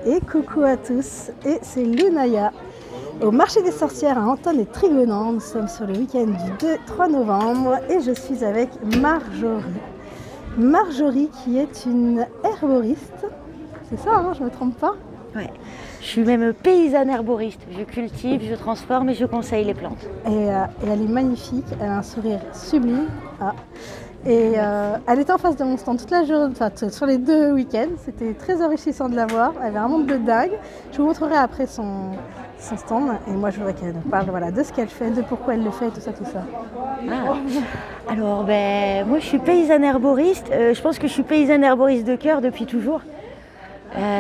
et coucou à tous, et c'est Lunaya au marché des sorcières à Anton et Trigonan. Nous sommes sur le week-end du 2-3 novembre et je suis avec Marjorie. Marjorie qui est une herboriste, c'est ça, hein, je ne me trompe pas? Ouais. Je suis même paysanne herboriste, je cultive, je transforme et je conseille les plantes. Et elle est magnifique, elle a un sourire sublime. Ah. Et elle était en face de mon stand toute la journée, enfin sur les 2 week-ends, c'était très enrichissant de la voir, elle avait un monde de dingue. Je vous montrerai après son stand et moi je voudrais qu'elle nous parle de ce qu'elle fait, de pourquoi elle le fait, tout ça. Ah. Alors moi je suis paysanne herboriste, je pense que je suis paysanne herboriste de cœur depuis toujours.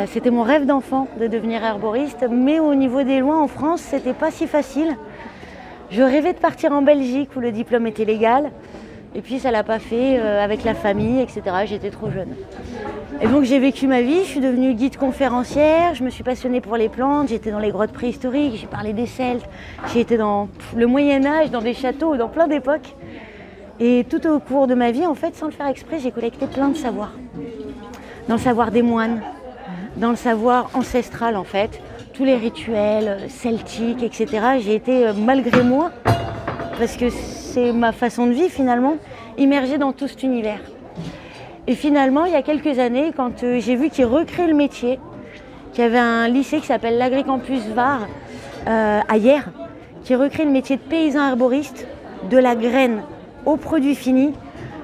C'était mon rêve d'enfant de devenir herboriste, mais au niveau des lois en France, c'était pas si facile. Je rêvais de partir en Belgique où le diplôme était légal, et puis ça l'a pas fait avec la famille, etc. J'étais trop jeune. Et donc j'ai vécu ma vie, je suis devenue guide conférencière, je me suis passionnée pour les plantes, j'étais dans les grottes préhistoriques, j'ai parlé des Celtes, j'ai été dans le Moyen-Âge, dans des châteaux, dans plein d'époques. Et tout au cours de ma vie, en fait, sans le faire exprès, j'ai collecté plein de savoirs. Dans le savoir des moines, dans le savoir ancestral en fait, tous les rituels celtiques, etc. J'ai été malgré moi, parce que c'est ma façon de vivre finalement, immergée dans tout cet univers. Et finalement, il y a quelques années, quand j'ai vu qu'ils recréaient le métier, qu'il y avait un lycée qui s'appelle l'Agricampus Var à Hyères, qui recrée le métier de paysan herboriste, de la graine au produit fini,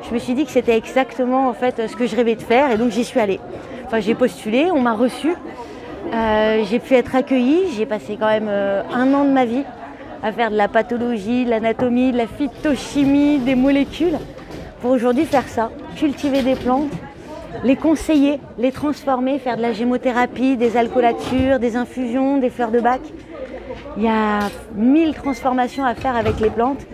je me suis dit que c'était exactement en fait ce que je rêvais de faire et donc j'y suis allée. Enfin, j'ai postulé, on m'a reçue, j'ai pu être accueillie, j'ai passé quand même 1 an de ma vie à faire de la pathologie, de l'anatomie, de la phytochimie, des molécules, pour aujourd'hui faire ça, cultiver des plantes, les conseiller, les transformer, faire de la gémothérapie, des alcoolatures, des infusions, des fleurs de bac. Il y a 1000 transformations à faire avec les plantes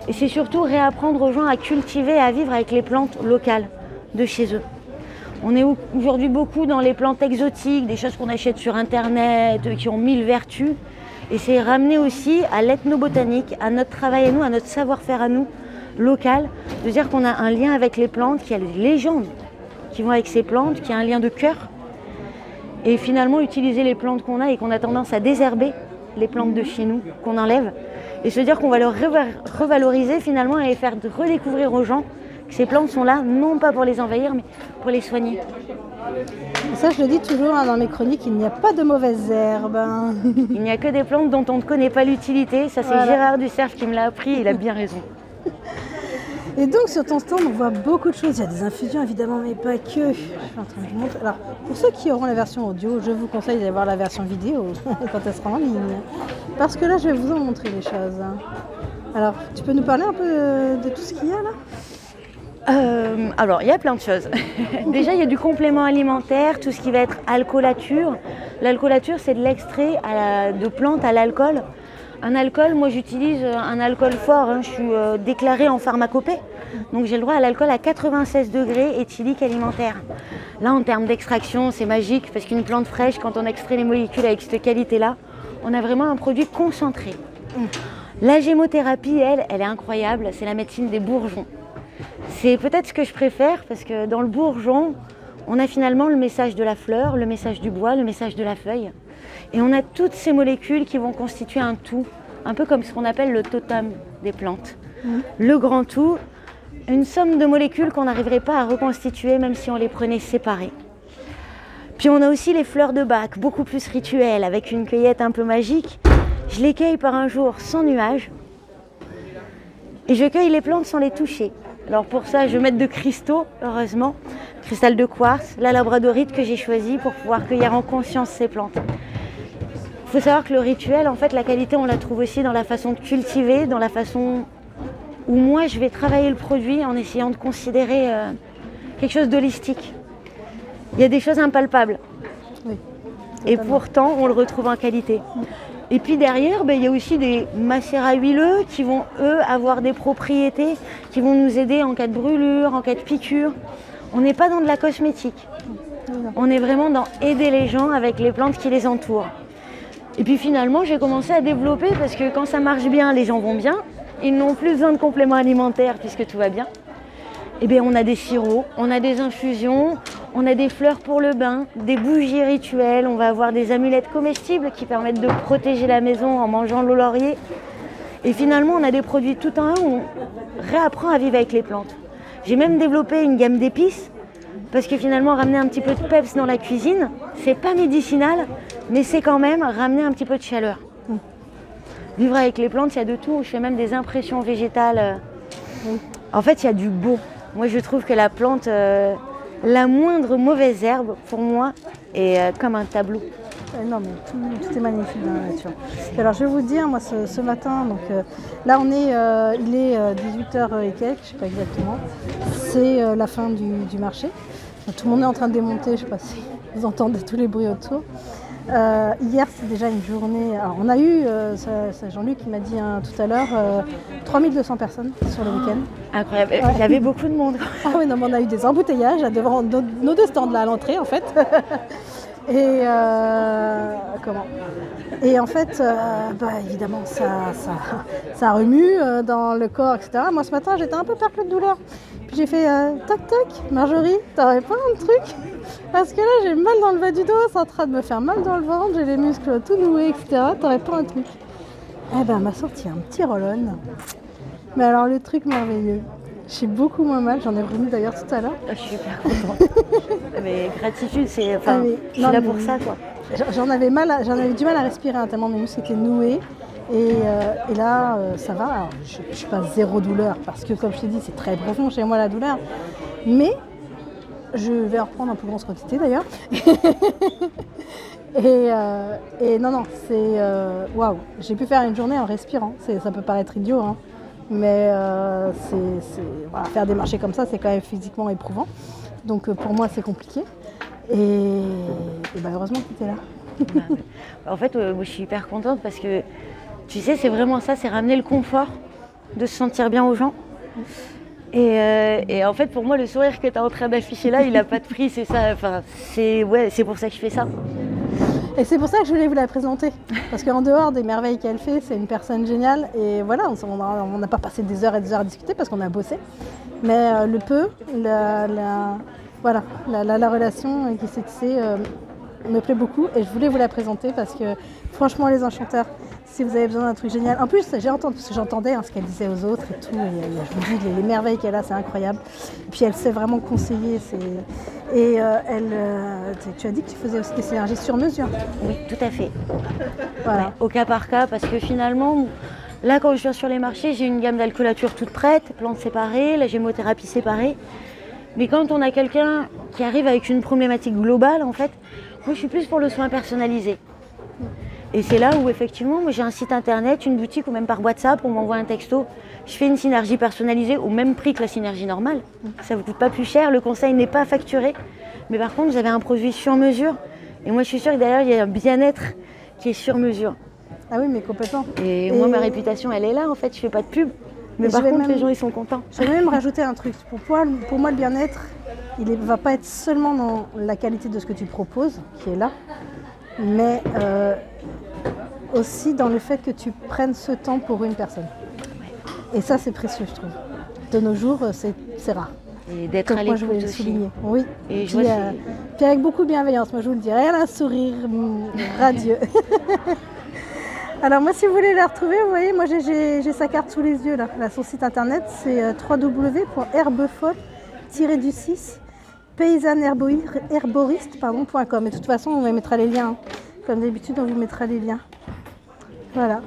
et c'est surtout réapprendre aux gens à cultiver et à vivre avec les plantes locales de chez eux. On est aujourd'hui beaucoup dans les plantes exotiques, des choses qu'on achète sur internet, qui ont 1000 vertus. Et c'est ramener aussi à l'ethnobotanique, à notre travail à nous, à notre savoir-faire à nous, local, de dire qu'on a un lien avec les plantes, qu'il y a des légendes qui vont avec ces plantes, qu'il y a un lien de cœur. Et finalement utiliser les plantes qu'on a et qu'on a tendance à désherber, les plantes de chez nous, qu'on enlève, et se dire qu'on va leur revaloriser finalement et les faire redécouvrir aux gens que ces plantes sont là, non pas pour les envahir, mais pour les soigner. Et ça, je le dis toujours dans mes chroniques, il n'y a pas de mauvaises herbes. Il n'y a que des plantes dont on ne connaît pas l'utilité. Ça, c'est voilà. Gérard Ducerf qui me l'a appris, il a bien raison. Et donc, sur ton stand, on voit beaucoup de choses. Il y a des infusions, évidemment, mais pas que. Je suis en train de vous montrer. Alors, pour ceux qui auront la version audio, je vous conseille d'aller voir la version vidéo quand elle sera en ligne. Parce que là, je vais vous en montrer les choses. Alors, tu peux nous parler un peu de tout ce qu'il y a là ? Alors, il y a plein de choses. Déjà, il y a du complément alimentaire, tout ce qui va être alcoolature. L'alcoolature, c'est de l'extrait de plantes à l'alcool. Un alcool, moi j'utilise un alcool fort, hein. Je suis déclarée en pharmacopée. Donc j'ai le droit à l'alcool à 96 degrés éthylique alimentaire. Là, en termes d'extraction, c'est magique parce qu'une plante fraîche, quand on extrait les molécules avec cette qualité-là, on a vraiment un produit concentré. La gémothérapie, elle est incroyable, c'est la médecine des bourgeons. C'est peut-être ce que je préfère parce que dans le bourgeon, on a finalement le message de la fleur, le message du bois, le message de la feuille. Et on a toutes ces molécules qui vont constituer un tout, un peu comme ce qu'on appelle le totem des plantes. Le grand tout, une somme de molécules qu'on n'arriverait pas à reconstituer même si on les prenait séparées. Puis on a aussi les fleurs de bac, beaucoup plus rituelles, avec une cueillette un peu magique. Je les cueille par un jour sans nuage et je cueille les plantes sans les toucher. Alors pour ça, je vais mettre de cristaux, heureusement, cristal de quartz, la labradorite que j'ai choisi pour pouvoir cueillir en conscience ces plantes. Il faut savoir que le rituel, en fait, la qualité, on la trouve aussi dans la façon de cultiver, dans la façon où moi, je vais travailler le produit en essayant de considérer quelque chose d'holistique. Il y a des choses impalpables. Oui, et pourtant, on le retrouve en qualité. Et puis derrière, il y a aussi des macérats huileux qui vont, eux, avoir des propriétés qui vont nous aider en cas de brûlure, en cas de piqûre. On n'est pas dans de la cosmétique. On est vraiment dans aider les gens avec les plantes qui les entourent. Et puis finalement, j'ai commencé à développer parce que quand ça marche bien, les gens vont bien. Ils n'ont plus besoin de compléments alimentaires puisque tout va bien. eh bien, on a des sirops, on a des infusions, on a des fleurs pour le bain, des bougies rituelles, on va avoir des amulettes comestibles qui permettent de protéger la maison en mangeant l'eau laurier. Et finalement, on a des produits tout en un où on réapprend à vivre avec les plantes. J'ai même développé une gamme d'épices parce que finalement, ramener un petit peu de peps dans la cuisine, c'est pas médicinal, mais c'est quand même ramener un petit peu de chaleur. Vivre avec les plantes, il y a de tout. Je fais même des impressions végétales. En fait, il y a du beau. Moi, je trouve que la plante, la moindre mauvaise herbe, pour moi, est comme un tableau. Non, mais tout est magnifique dans la nature. Et alors, je vais vous dire, moi, ce matin, donc là, il est 18h et quelques, je ne sais pas exactement. C'est la fin du marché. Donc, tout le monde est en train de démonter, je ne sais pas si vous entendez tous les bruits autour. Hier, c'est déjà une journée. Alors, on a eu, c'est Jean-Luc qui m'a dit tout à l'heure, 3200 personnes sur le week-end. Incroyable. Ouais. Il y avait beaucoup de monde. Ah oui, non, mais on a eu des embouteillages devant nos deux stands là à l'entrée, en fait. Et Et en fait, évidemment, ça remue dans le corps, etc. Moi, ce matin, j'étais un peu perclue de douleur. Puis j'ai fait toc toc, Marjorie, t'aurais pas un truc? Parce que là, j'ai mal dans le bas du dos, c'est en train de me faire mal dans le ventre, j'ai les muscles tout noués, etc. T'aurais pas un truc? Eh ben, elle m'a sorti un petit roll-on. Mais alors, le truc merveilleux. J'ai beaucoup moins mal, j'en ai remis d'ailleurs tout à l'heure. Je suis hyper contente. Mais gratitude, c'est. Enfin, je suis là pour ça, quoi. J'en avais du mal à respirer, tellement mes muscles étaient noués. Et là, ça va. Alors, je ne suis pas zéro douleur, parce que comme je t'ai dit, c'est très profond chez moi la douleur. Mais je vais en reprendre en plus grosse quantité d'ailleurs. Et non, c'est waouh. J'ai pu faire une journée en respirant. Ça peut paraître idiot, hein. Mais voilà, faire des marchés comme ça, c'est quand même physiquement éprouvant. Donc pour moi, c'est compliqué. Et heureusement que tu es là. En fait, moi, je suis hyper contente parce que, tu sais, c'est vraiment ça, c'est ramener le confort, de se sentir bien aux gens. Et en fait, pour moi, le sourire que tu es en train d'afficher là, il n'a pas de prix, c'est ça. Enfin, c'est pour ça que je fais ça. Et c'est pour ça que je voulais vous la présenter. Parce qu'en dehors des merveilles qu'elle fait, c'est une personne géniale. Et voilà, on n'a pas passé des heures et des heures à discuter parce qu'on a bossé. Mais le peu, la relation qui s'est tissée me plaît beaucoup. Et je voulais vous la présenter parce que franchement, les enchanteurs, si vous avez besoin d'un truc génial. En plus, j'ai entendu, parce que j'entendais ce qu'elle disait aux autres et tout. Et je vous dis, les merveilles qu'elle a, c'est incroyable. Et puis elle sait vraiment conseiller. Tu as dit que tu faisais aussi des synergies sur mesure. Oui, tout à fait. Voilà. Ouais, au cas par cas, parce que finalement, là, quand je viens sur les marchés, j'ai une gamme d'alcoolature toute prête, plantes séparées, la gémothérapie séparée. Mais quand on a quelqu'un qui arrive avec une problématique globale, en fait, moi, je suis plus pour le soin personnalisé. Et c'est là où, effectivement, moi, j'ai un site internet, une boutique ou même par WhatsApp, on m'envoie un texto. Je fais une synergie personnalisée au même prix que la synergie normale. Ça ne vous coûte pas plus cher, le conseil n'est pas facturé. Mais par contre, vous avez un produit sur mesure. Et moi, je suis sûre que derrière, il y a un bien-être qui est sur mesure. Ah oui, mais complètement. Et moi, ma réputation, elle est là, en fait. Je ne fais pas de pub. Mais par contre, les gens, ils sont contents. Je vais même rajouter un truc. Pour moi, le bien-être, il ne va pas être seulement dans la qualité de ce que tu proposes, qui est là, mais aussi dans le fait que tu prennes ce temps pour une personne. Et ça, c'est précieux, je trouve. De nos jours, c'est rare. Et d'être à l'écoute aussi. Souligner. Oui. Et puis avec beaucoup de bienveillance, moi je vous le dirais, un sourire radieux. Alors moi, si vous voulez la retrouver, vous voyez, moi j'ai sa carte sous les yeux là. Son site internet, c'est www.herbefol-du6 paysanherboriste.com. Et de toute façon, on vous mettra les liens. Hein. Comme d'habitude, on vous mettra les liens. Voilà.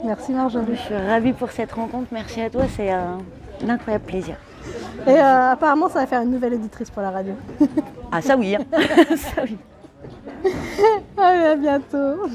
Merci Marjorie. Je suis ravie pour cette rencontre. Merci à toi, c'est un incroyable plaisir. Et apparemment, ça va faire une nouvelle auditrice pour la radio. Ah ça oui, hein. Ça oui. Allez, à bientôt.